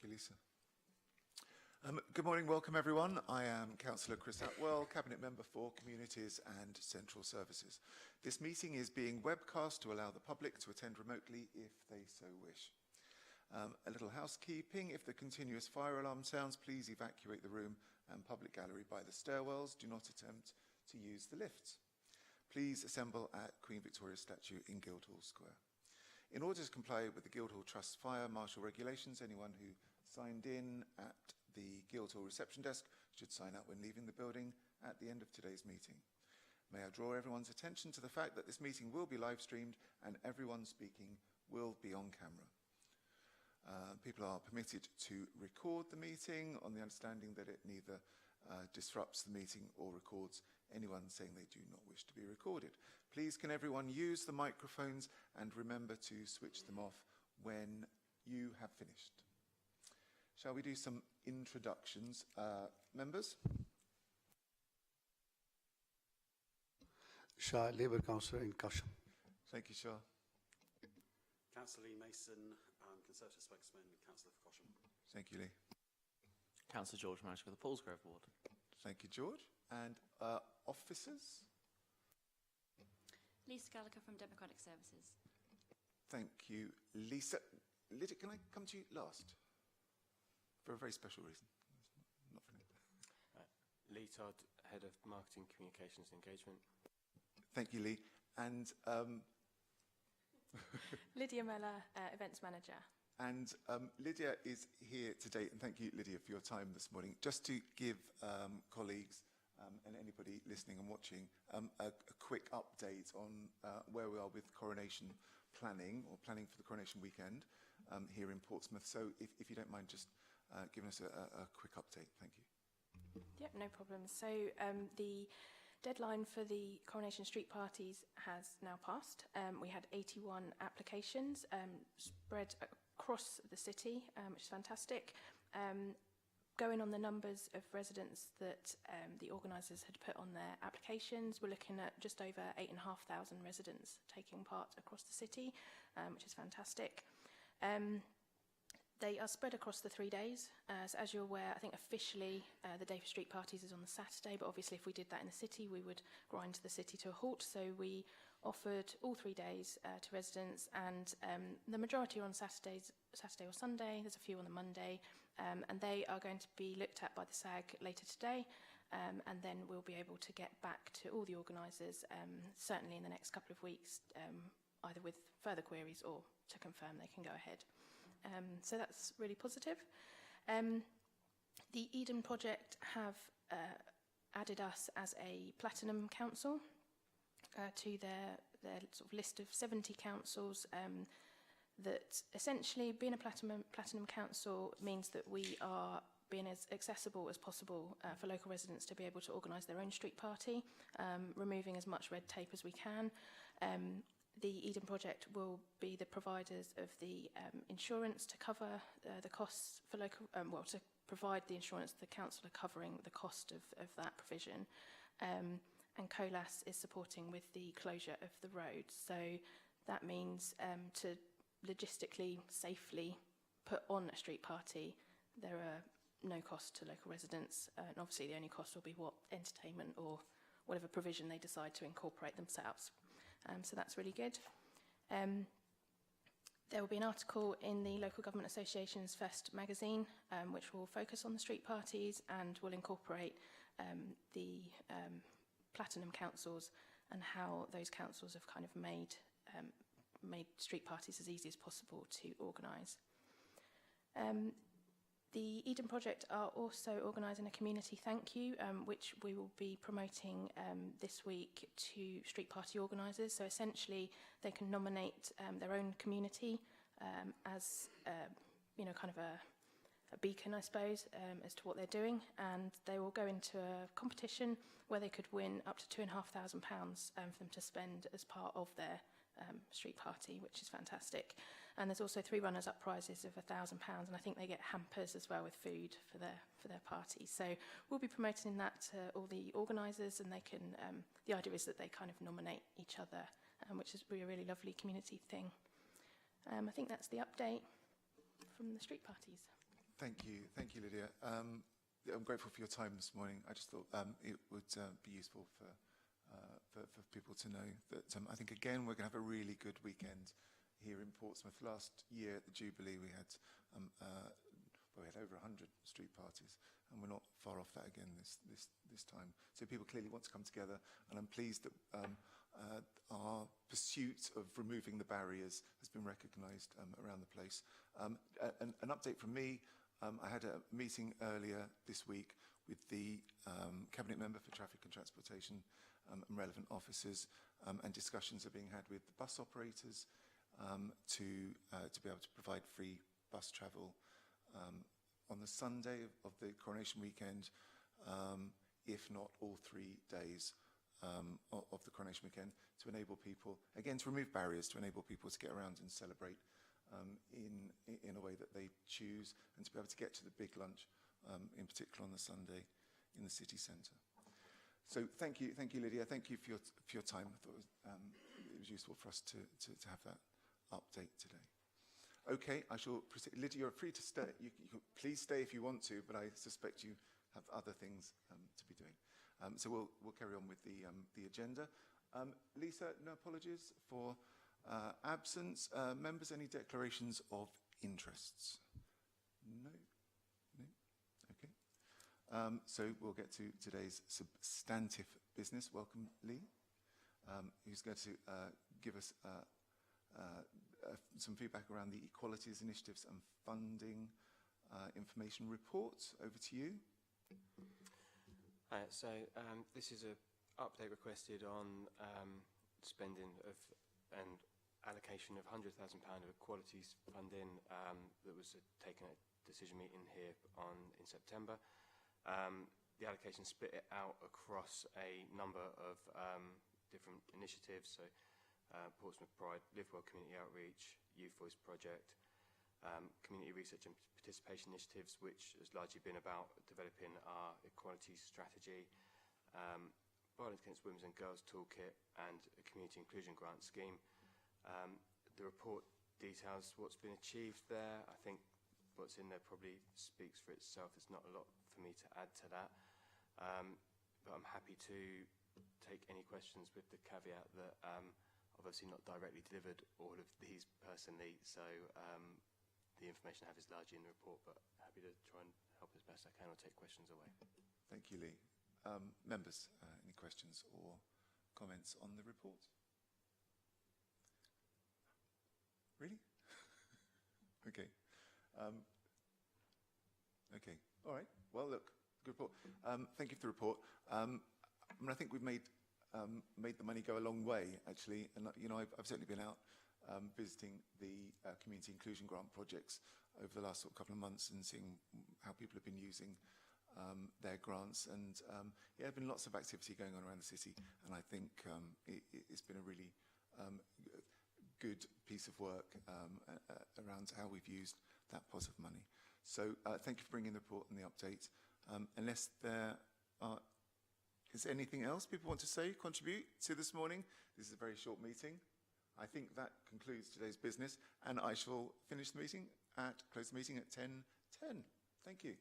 Thank you, Lisa. Good morning, welcome everyone. I am Councillor Chris Atwell, Cabinet Member for Communities and Central Services. This meeting is being webcast to allow the public to attend remotely if they so wish. A little housekeeping: if the continuous fire alarm sounds, please evacuate the room and public gallery by the stairwells. Do not attempt to use the lifts. Please assemble at Queen Victoria's statue in Guildhall Square. In order to comply with the Guildhall Trust fire marshal regulations, anyone who signed in at the Guildhall reception desk should sign out when leaving the building at the end of today's meeting. May I draw everyone's attention to the fact that this meeting will be live streamed and everyone speaking will be on camera. People are permitted to record the meeting on the understanding that it neither disrupts the meeting or records anyone saying they do not wish to be recorded. Please can everyone use the microphones and remember to switch them off when you have finished. Shall we do some introductions? Members? Shah, Labour Councillor in Casham. Thank you, Shah. Councillor Lee Mason, Conservative spokesman, Councillor for Cosham. Thank you, Lee. Councillor George Marsh for the Paulsgrove Ward. Thank you, George. And officers? Lisa Gallagher from Democratic Services. Thank you, Lisa. Lydia, can I come to you last? For a very special reason. Not for me. Lee Todd, Head of Marketing, Communications and Engagement. Thank you, Lee. And Lydia Meller, Events Manager. And Lydia is here today, and thank you, Lydia, for your time this morning. Just to give colleagues and anybody listening and watching a quick update on where we are with coronation planning, or planning for the coronation weekend here in Portsmouth. So if you don't mind just giving us a quick update. Thank you. Yep, no problem. So the deadline for the Coronation Street parties has now passed. We had 81 applications spread across the city, which is fantastic. Going on the numbers of residents that the organisers had put on their applications, we're looking at just over 8,500 residents taking part across the city, which is fantastic. They are spread across the 3 days. So as you're aware, I think officially the day for street parties is on the Saturday, but obviously if we did that in the city, we would grind the city to a halt. So we offered all 3 days to residents, and the majority are on Saturday or Sunday. There's a few on the Monday, and they are going to be looked at by the SAG later today, and then we'll be able to get back to all the organisers, certainly in the next couple of weeks, either with further queries or to confirm they can go ahead. So that's really positive. The Eden Project have added us as a Platinum Council to their sort of list of 70 councils. That essentially being a Platinum Council means that we are being as accessible as possible for local residents to be able to organise their own street party, removing as much red tape as we can. The Eden Project will be the providers of the insurance to cover the costs for local, to provide the insurance the council are covering the cost of that provision. And COLAS is supporting with the closure of the road. So that means to logistically, safely put on a street party, there are no costs to local residents. And obviously the only cost will be what entertainment or whatever provision they decide to incorporate themselves. So that's really good. There will be an article in the Local Government Association's First magazine, which will focus on the street parties and will incorporate the Platinum councils and how those councils have kind of made street parties as easy as possible to organise. The Eden Project are also organising a community thank you, which we will be promoting this week to street party organisers. So essentially, they can nominate their own community as, kind of a beacon, I suppose, as to what they're doing. And they will go into a competition where they could win up to £2,500 for them to spend as part of their street party, which is fantastic. And there's also 3 runners-up prizes of £1,000, and I think they get hampers as well with food for their party. So we'll be promoting that to all the organisers, and they can. The idea is that they kind of nominate each other, which is really a really lovely community thing. I think that's the update from the street parties. Thank you, Lydia. I'm grateful for your time this morning. I just thought it would be useful for people to know that I think, again, we're going to have a really good weekend here in Portsmouth. Last year at the Jubilee, we had over 100 street parties, and we're not far off that again this time. So people clearly want to come together, and I'm pleased that our pursuit of removing the barriers has been recognised around the place. An update from me. I had a meeting earlier this week with the Cabinet Member for Traffic and Transportation and relevant officers, and discussions are being had with the bus operators to be able to provide free bus travel on the Sunday of the coronation weekend, if not all 3 days of the coronation weekend, to enable people, again, to remove barriers, to enable people to get around and celebrate in a way that they choose, and to be able to get to the big lunch, in particular on the Sunday in the city centre. So thank you, Lydia. Thank you for your time. I thought it was useful for us to have that update today. Okay, I shall proceed. Lydia, you're free to stay. You can please stay if you want to, but I suspect you have other things to be doing. So we'll carry on with the agenda. Lisa, no apologies for absence. Members, any declarations of interests? No? Okay. So we'll get to today's substantive business. Welcome, Lee, who's going to give us some feedback around the Equalities Initiatives and Funding Information Report. Over to you. This is an update requested on spending of and allocation of £100,000 of equalities funding that was taken at a decision meeting here in September. The allocation split it out across a number of different initiatives, so Portsmouth Pride, Live Well Community Outreach, Youth Voice Project, Community Research and Participation Initiatives, which has largely been about developing our equality strategy, Violence Against Women and Girls Toolkit, and a Community Inclusion Grant Scheme. The report details what's been achieved there. I think what's in there probably speaks for itself. There's not a lot for me to add to that. But I'm happy to take any questions with the caveat that obviously not directly delivered all of these personally, so the information I have is largely in the report, but happy to try and help as best I can or take questions away. Thank you, Lee. Members, any questions or comments on the report? Really? Okay. Okay. All right. Well, look, good report. Thank you for the report. I think we've made the money go a long way, actually. And I've certainly been out visiting the community inclusion grant projects over the last couple of months and seeing how people have been using their grants. And there's been lots of activity going on around the city, and I think it's been a really good piece of work around how we've used that pot of money. So thank you for bringing the report and the update. Unless there is anything else people want to say, contribute to this morning, this is a very short meeting. I think that concludes today's business, and I shall close the meeting at 10:10. Thank you.